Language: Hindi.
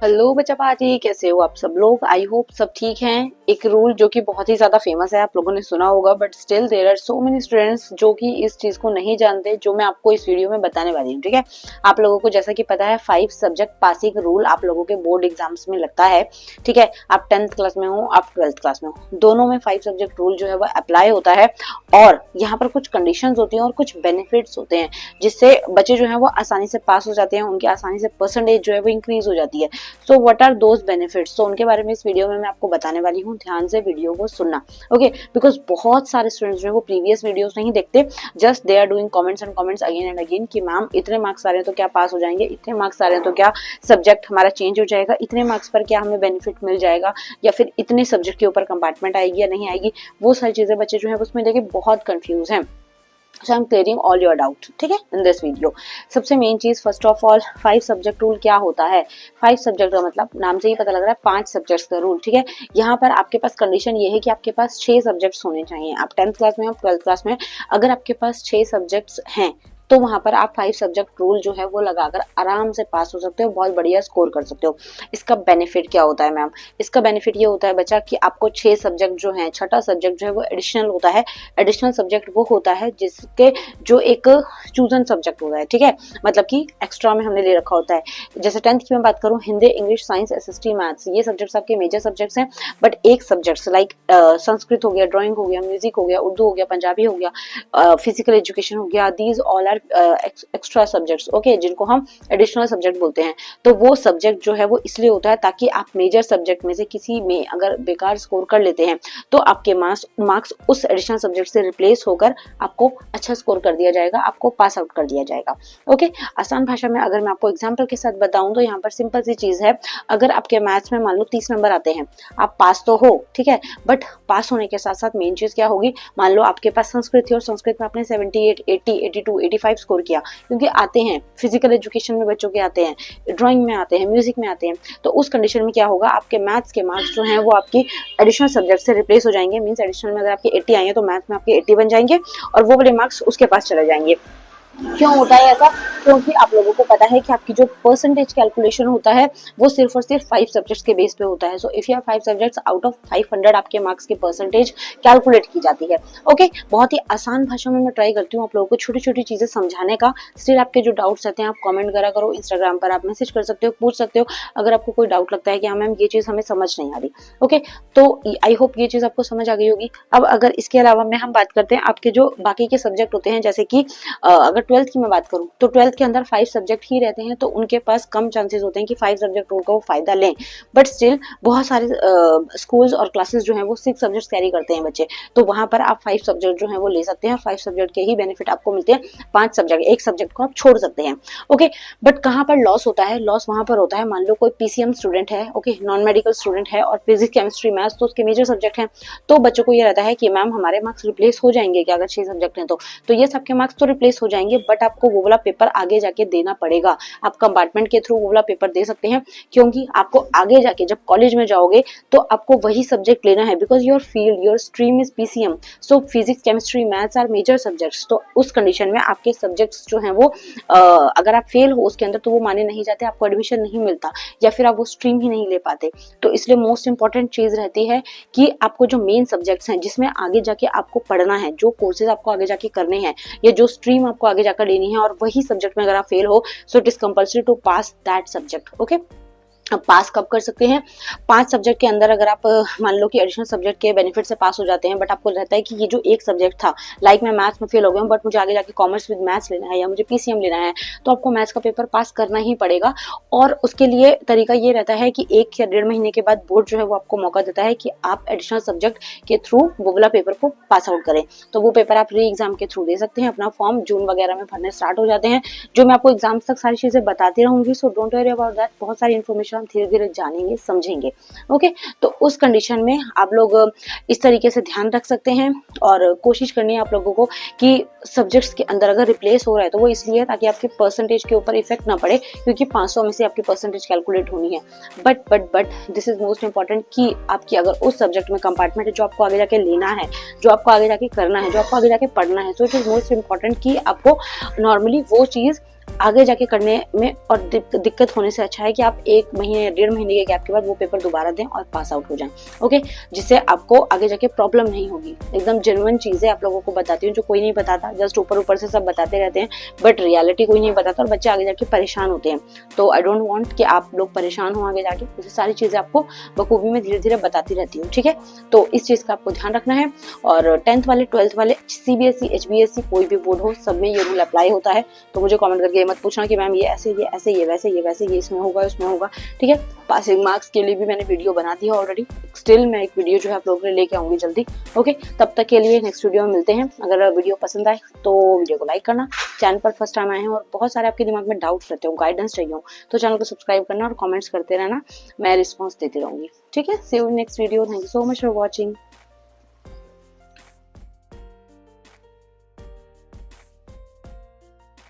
हेलो बच्चा पार्टी, कैसे हो आप सब लोग। आई होप सब ठीक हैं। एक रूल जो कि बहुत ही ज्यादा फेमस है, आप लोगों ने सुना होगा, but still there are so many students जो कि इस चीज को नहीं जानते, जो मैं आपको इस वीडियो में बताने वाली हूँ। ठीक है, आप लोगों को जैसा कि पता है 5 सब्जेक्ट पासिंग रूल आप लोगों के बोर्ड एग्जाम्स में लगता है। ठीक है, आप 10th क्लास में हो, आप 12th क्लास में हो, दोनों में 5 सब्जेक्ट रूल जो है वो अप्लाई होता है। और यहाँ पर कुछ कंडीशंस होती हैं और कुछ बेनिफिट्स होते हैं जिससे बच्चे जो है वो आसानी से पास हो जाते हैं, उनकी आसानी से परसेंटेज जो है वो इंक्रीज हो जाती है। So what are those benefits, तो उनके बारे में इस वीडियो में मैं आपको बताने वाली हूँ। ध्यान से वीडियो को सुनना, ओके। बिकॉज बहुत सारे स्टूडेंट्स जो है वो प्रीवियस वीडियोस नहीं देखते, just they are doing comments and comments again and again कि मैम इतने मार्क्स आ रहे हैं तो क्या पास हो जाएंगे, इतने मार्क्स आ रहे हैं तो क्या सब्जेक्ट हमारा चेंज हो जाएगा, इतने मार्क्स पर क्या हमें बेनिफिट मिल जाएगा, या फिर इतने सब्जेक्ट के ऊपर कंपार्टमेंट आएगी या नहीं आएगी। वो सारी चीजें बच्चे जो है उसमें लेके बहुत कंफ्यूज हैं। So I'm clearing all your doubt, ठीक है, in this video। सबसे मेन चीज, first of all 5 subject rule क्या होता है। 5 सब्जेक्ट का मतलब नाम से ही पता लग रहा है 5 सब्जेक्ट्स का रूल। ठीक है, यहाँ पर आपके पास कंडीशन ये है कि आपके पास 6 सब्जेक्ट्स होने चाहिए। आप 10th क्लास में हो, 12th क्लास में, अगर आपके पास 6 सब्जेक्ट्स हैं तो वहां पर आप 5 सब्जेक्ट रूल जो है वो लगाकर आराम से पास हो सकते हो, बहुत बढ़िया स्कोर कर सकते हो। इसका बेनिफिट क्या होता है मैम? इसका बेनिफिट ये होता है बच्चा कि आपको 6 सब्जेक्ट जो है, छठा सब्जेक्ट जो है वो एडिशनल होता है। एडिशनल सब्जेक्ट वो होता है जिसके जो एक चूजन सब्जेक्ट होता है। ठीक है, मतलब कि एक्स्ट्रा में हमने ले रखा होता है। जैसे 10th की मैं बात करूं, Hindi, English, science, SST, maths, ये सब्जेक्ट्स आपके मेजर सब्जेक्ट्स हैं। बट एक सब्जेक्ट्स लाइक संस्कृत हो गया, ड्राइंग हो गया, म्यूजिक हो गया, उर्दू हो गया, पंजाबी हो गया, फिजिकल एजुकेशन हो गया, these all are extra subjects, okay, जिनको हम एडिशनल सब्जेक्ट बोलते हैं। तो वो सब्जेक्ट जो है वो इसलिए होता है ताकि आप मेजर सब्जेक्ट में से किसी में अगर बेकार स्कोर कर लेते हैं तो आपके मार्क्स उस एडिशनल सब्जेक्ट से रिप्लेस होकर आपको अच्छा स्कोर कर दिया जाएगा, आपको पास आउट कर दिया जाएगा। ओके, आसान भाषा में अगर मैं आपको एग्जाम्पल के साथ बताऊं तो यहाँ पर सिंपल सी चीज है। अगर आपके मैथ्स में मान लो 30 नंबर आते हैं, आप पास तो हो, ठीक है, बट पास होने के साथ साथ मेन चीज क्या होगी, मान लो आपके पास संस्कृत थी और संस्कृत में आपने 78, 80, 82, 85 स्कोर किया, क्योंकि आते हैं, फिजिकल एजुकेशन में बच्चों के आते हैं, ड्राइंग में आते हैं, म्यूजिक में आते हैं। तो उस कंडीशन में क्या होगा, आपके मैथ्स के मार्क्स जो हैं वो आपकी एडिशनल सब्जेक्ट से रिप्लेस हो जाएंगे। मींस एडिशनल में अगर आपके 80 आए हैं तो मैथ्स में आपके 80 बन जाएंगे और वो वाले मार्क्स उसके पास चले जाएंगे। क्यों होता है ऐसा? क्योंकि आप लोगों को पता है कि आपकी जो परसेंटेज कैलकुलेशन होता है वो सिर्फ और सिर्फ 5 सब्जेक्ट्स के बेस पे होता है। So if you have 5 subjects, out of 500 आपके मार्क्स की परसेंटेज कैलकुलेट की जाती है। ओके, बहुत ही आसान भाषा में मैं ट्राई करती हूँ आप लोगों को छोटी छोटी चीजें समझाने का। स्टिल आपके जो डाउट्स रहते हैं आप कमेंट करा करो, इंस्टाग्राम पर आप मैसेज कर सकते हो, पूछ सकते हो अगर आपको कोई डाउट लगता है कि हाँ मैम ये चीज हमें समझ नहीं आ रही। ओके, तो आई होप ये चीज आपको समझ आ गई होगी। अब अगर इसके अलावा में हम बात करते हैं आपके जो बाकी के सब्जेक्ट होते हैं, जैसे कि अगर 12th की मैं बात करूं तो 12th के अंदर 5 सब्जेक्ट ही रहते हैं, तो उनके पास कम चांसेस होते हैं कि 5 सब्जेक्ट रूल का वो फायदा लें। बट स्टिल बहुत सारे स्कूल्स और क्लासेस जो हैं वो 6 सब्जेक्ट्स कैरी करते हैं बच्चे, तो वहां पर आप 5 सब्जेक्ट जो हैं वो ले सकते हैं। 5 सब्जेक्ट के ही बेनिफिट आपको मिलते हैं, 5 सब्जेक्ट, एक सब्जेक्ट को आप छोड़ सकते हैं। ओके, बट कहां पर लॉस होता है? लॉस वहां पर होता है, मान लो कोई पीसीएम स्टूडेंट है, ओके, नॉन मेडिकल स्टूडेंट है और फिजिक्स, केमिस्ट्री, मैथ्स तो उसके मेजर सब्जेक्ट हैं, तो बच्चों को ये रहता है कि मैम हमारे मार्क्स रिप्लेस हो जाएंगे क्या अगर 6 सब्जेक्ट हैं तो ये सबके मार्क्स तो रिप्लेस हो जाएंगे, बट आपको वो वाला पेपर आगे जाके देना पड़ेगा। आप कंपार्टमेंट के थ्रू वो वाला पेपर दे सकते हैं, क्योंकि आपको आगे जाके जब कॉलेज में जाओगे तो आपको वही सब्जेक्ट लेना है, because your field, your stream is PCM. So physics, chemistry, maths are major subjects. तो उस कंडीशन में आपके सब्जेक्ट्स जो हैं वो अगर आप फेल हो उसके अंदर तो वो माने नहीं जाते, आपको एडमिशन नहीं मिलता, या फिर आप वो स्ट्रीम ही नहीं ले पाते। तो इसलिए मोस्ट इंपॉर्टेंट चीज रहती है कि आपको जो मेन सब्जेक्ट्स हैं जिसमें आगे जाके आपको पढ़ना है, जो कोर्सेज आपको आगे जाके करने हैं, या जो स्ट्रीम आपको आगे जाकर लेनी है, और वही सब्जेक्ट में अगर आप फेल हो, so it is compulsory to pass that subject. Okay, अब पास कब कर सकते हैं? 5 सब्जेक्ट के अंदर अगर आप मान लो कि एडिशनल सब्जेक्ट के बेनिफिट से पास हो जाते हैं, बट आपको रहता है कि ये जो एक सब्जेक्ट था, लाइक मैं मैथ्स में फेल हो गया हूँ बट मुझे आगे जाके कॉमर्स विद मैथ्स लेना है या मुझे पीसीएम लेना है, तो आपको मैथ्स का पेपर पास करना ही पड़ेगा। और उसके लिए तरीका ये रहता है कि 1 या 1.5 महीने के बाद बोर्ड जो है वो आपको मौका देता है कि आप एडिशनल सब्जेक्ट के थ्रू वो वाला पेपर को पास आउट करें। तो वो पेपर आप री एग्जाम के थ्रू दे सकते हैं। अपना फॉर्म जून वगैरह में भरने स्टार्ट हो जाते हैं, जो मैं आपको एग्जाम्स तक सारी चीजें बताती रहूंगी। So don't worry about that, बहुत सारी इन्फॉर्मेशन हम धीरे धीरे जानेंगे, समझेंगे। ओके, तो उस कंडीशन में आप लोग इस तरीके से ध्यान रख सकते हैं और कोशिश करनी है आप लोगों को कि सब्जेक्ट्स के अंदर अगर रिप्लेस हो रहा है तो वो इसलिए ताकि आपके परसेंटेज के ऊपर इफेक्ट ना पड़े, क्योंकि 500 में से आपकी परसेंटेज कैलकुलेट होनी है। But this is most important कि आपकी अगर उस सब्जेक्ट में कंपार्टमेंट है जो आपको आगे जाके लेना है, जो आपको आगे जाके करना है, जो आपको आगे जाके पढ़ना है, सो इट इज मोस्ट इंपॉर्टेंट कि आपको नॉर्मली वो चीज आगे जाके करने में और दिक्कत होने से अच्छा है कि आप 1 महीने या 1.5 महीने के गैप के बाद वो पेपर दोबारा दें और पास आउट हो जाएं। ओके, जिससे आपको आगे जाके प्रॉब्लम नहीं होगी। एकदम जेन्युइन चीजें आप लोगों को बताती हूँ जो कोई नहीं बताता, जस्ट ऊपर ऊपर से सब बताते रहते हैं, बट रियलिटी कोई नहीं बताता और बच्चे आगे जाके परेशान होते हैं। तो आई डोंट वांट कि आप लोग परेशान हो आगे जाके, इसलिए सारी चीजें आपको बखूबी में धीरे धीरे बताती रहती हूँ, ठीक है। तो इस चीज का आपको ध्यान रखना है। और 10th वाले 12th वाले CBSE HBSE कोई भी बोर्ड हो, सब में ये रूल अप्लाई होता है। तो मुझे कमेंट करके मत पूछना कि मैम ये ऐसे ये ऐसे ये वैसे ये वैसे ये इसमें होगा उसमें होगा, ठीक है। पासिंग मार्क्स के लिए भी मैंने वीडियो बना दी है ऑलरेडी, स्टिल मैं एक वीडियो जो है आप लोगों के लिए लेके आऊंगी जल्दी। ओके, तब तक के लिए नेक्स्ट वीडियो में मिलते हैं। अगर वीडियो पसंद आए तो वीडियो को लाइक करना, चैनल पर फर्स्ट टाइम आए हैं और बहुत सारे आपके दिमाग में डाउट्स रहते हो, गाइडेंस चाहिए हो, तो चैनल को सब्सक्राइब करना और कमेंट्स करते रहना, मैं रिस्पॉन्स देती रहूंगी, ठीक है। See you in next video, thank you so much for watching.